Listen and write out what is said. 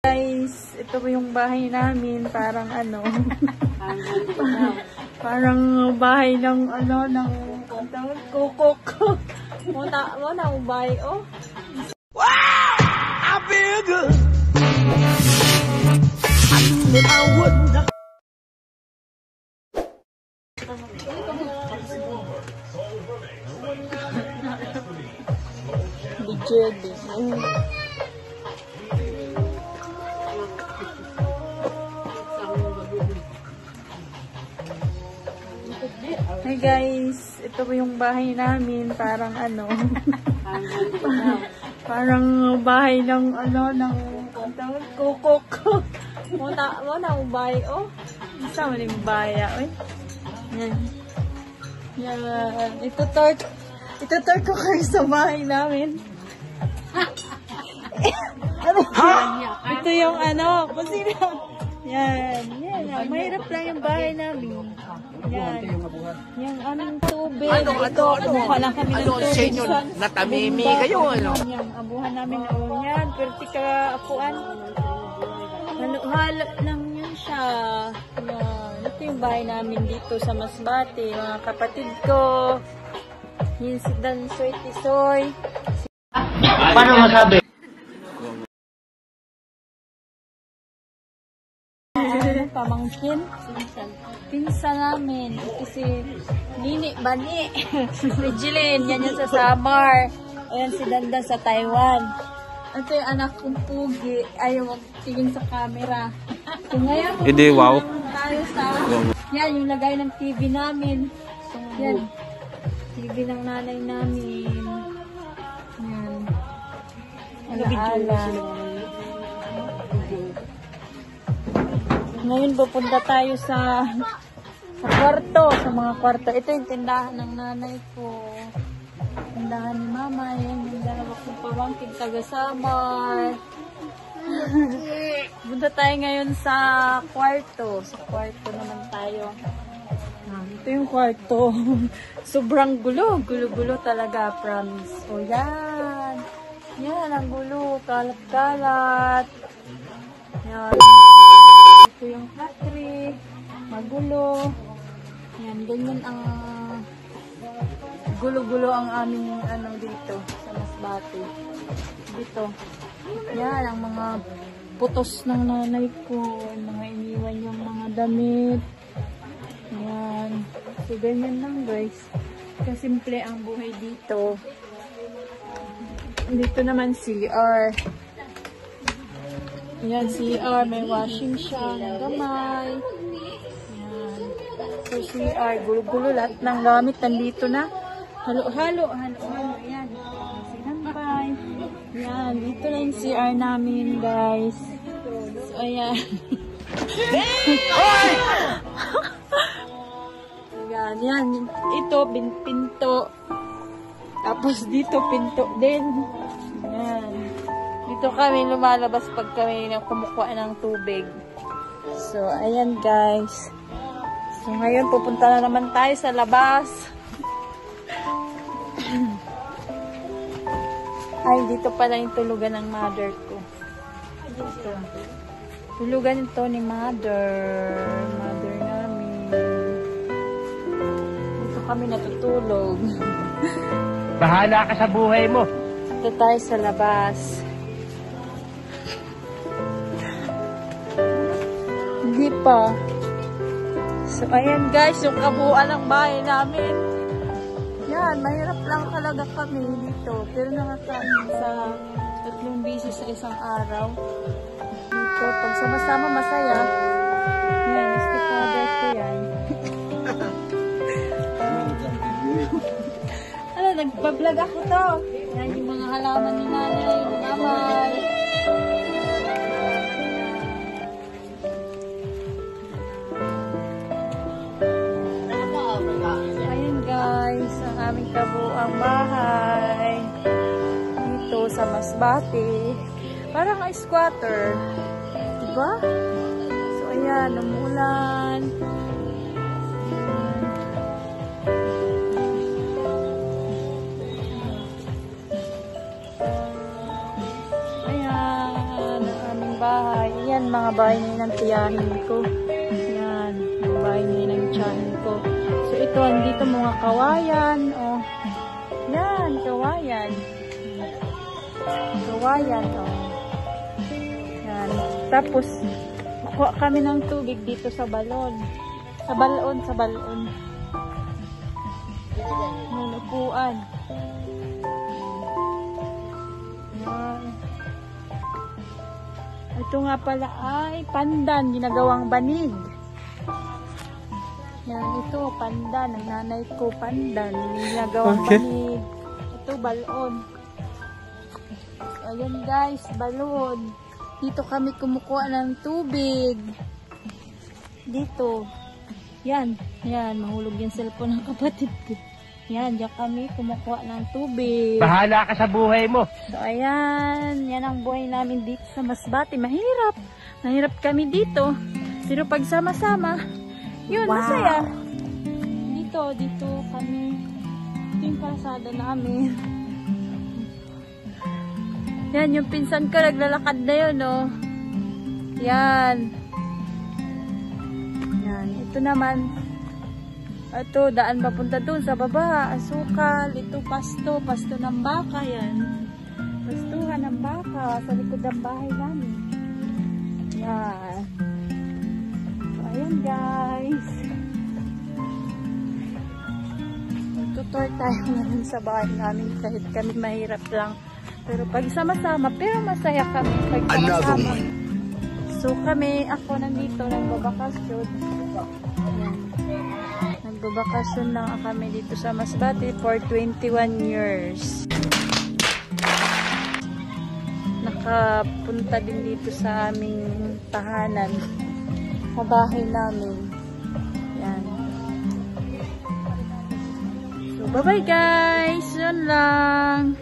Guys, ito po yung bahay namin, parang ano, parang bahay ng ano, ng kukok. Muna ang bahay, oh. Wow! I feel good. I knew that I wouldn't. Hey guys, ito po yung bahay namin, parang ano, parang bahay ng ano, ng kukok. Muna ang bahay, oh. Isa mo yung bahay, oh. Yan. Yan. Ito-tour ko kayo sa bahay namin. Ito yung ano, kusina. Yan. Mahirap lang yung bahay namin. Yan. Yung aming tubig. Ito, kumuha lang kami ng tubig. Natamimi kayo, ano? Yan, abuhan namin noon yan. Pero tika apuan. Halo lang yun siya. Yan. Ito yung bahay namin dito sa Masbate. Mga kapatid ko. Yan si Dansoy Tisoy. Paano masabi? Pamangkin. Pinsa namin. Ito si Nini Bani. Regilin. Yan yung sa Samar. Ayan si Dandan sa Taiwan. Ito yung anak kong pugi. Ayaw magtingin sa camera. So ngayon, hindi, wow. Tayo sa, yan yung lagay ng TV namin. So yan. TV ng nanay namin. Yan. Alaala. Ngayon pupunta tayo sa kwarto, sa mga kwarto. Ito yung tindahan ng nanay ko. Tindahan ni mama. Yan yung dalawa kong pamangkin taga-Samar. Punta tayo ngayon sa kwarto. Sa kwarto naman tayo. Ito yung kwarto. Sobrang gulo. Gulo-gulo talaga, promise. O yan. Yan, ang gulo. Kalat-kalat. Yan. Ito yung factory. Magulo. Yan, ganyan ang gulo-gulo ang aming ano dito sa Masbate. Dito. Yan, ang mga putos ng nanay ko. Mga iniwan yung mga damit. Yan. So, ganyan lang guys. Kasimple ang buhay dito. Dito naman CR. Yan, CR. May washing siya ng gamay. Yan. So, CR. Gulo-gulo. Lahat ng gamit nandito na. Halo-halo. Halo-halo. Yan. Sinampay. Yan. Dito na yung CR namin, guys. So, ayan. Yan. Yan. Ito, pinto. Tapos dito, pinto din. Yan. Dito kami lumalabas pag kami kumukuha ng tubig. So, ayan guys. So, ngayon pupunta na naman tayo sa labas. Ay, dito pala yung tulugan ng mother ko. Dito. Tulugan ito ni mother. Mother namin. Dito kami natutulog. Bahala ka sa buhay mo. Dito tayo sa labas. Hindi pa. So, ayan guys, yung kabuuan ng bahay namin. Yan, mahirap lang talaga kami dito. Pero nakakain sa 3 beses sa isang araw. Dito, pag sama-sama masaya. Yan, stepfather ko yan. Ano, nagpa-vlog ako to. Yan yung mga halaman ni nanay, mamay. Guys, ang aming kabuang bahay dito sa Masbate. Parang ay squatter. Diba? So, ayan, umulan. Ayan, ang aming bahay. bahay. Yan, mga bahay na yun ng tiyahin ko. Yan, mga bahay na yun ng tiyahin ko. So, ito, andito mga kawayan. Oh. Yan, kawayan. Kawayan, oh. Yan. Tapos, kuha kami ng tubig dito sa balon. Sa balon. May upuan. Yan. Ito nga pala ay pandan, ginagawang banig. Yan, ito, pandan. Ang nanay ko, pandan. Ginagawang banig. Ito, balon. Ayan guys, balon. Dito kami kumukuha ng tubig. Dito. Yan, mahulog yung cellphone ng kapatid ko. Yan, diyan kami kumukuha ng tubig. Bahala ka sa buhay mo. So, ayan. Yan ang buhay namin dito sa Masbate. Mahirap. Mahirap kami dito. Pero pag sama-sama, yun, masaya. Dito kami. Ito yung kalsada namin. Yan, yung pinsan ko naglalakad na yun, oh. Yan. Yan, ito naman. Ito, daan papunta dun sa baba. Asukal. Ito, pasto ng baka yan. Pastuhan ng baka sa likod ng bahay namin. Yan. So, ayan guys. Magtutour tayo ngayon sa bahay namin kahit kami mahirap lang. Pero pag sama-sama, pero masaya kami pag sama-sama. So kami, ako nandito, nagbabakasyon. Yan. Nagbabakasyon lang kami dito sa Masbate for 21 years. Nakapunta din dito sa aming tahanan. Sa bahay namin. Yan. So bye-bye guys! Yun lang!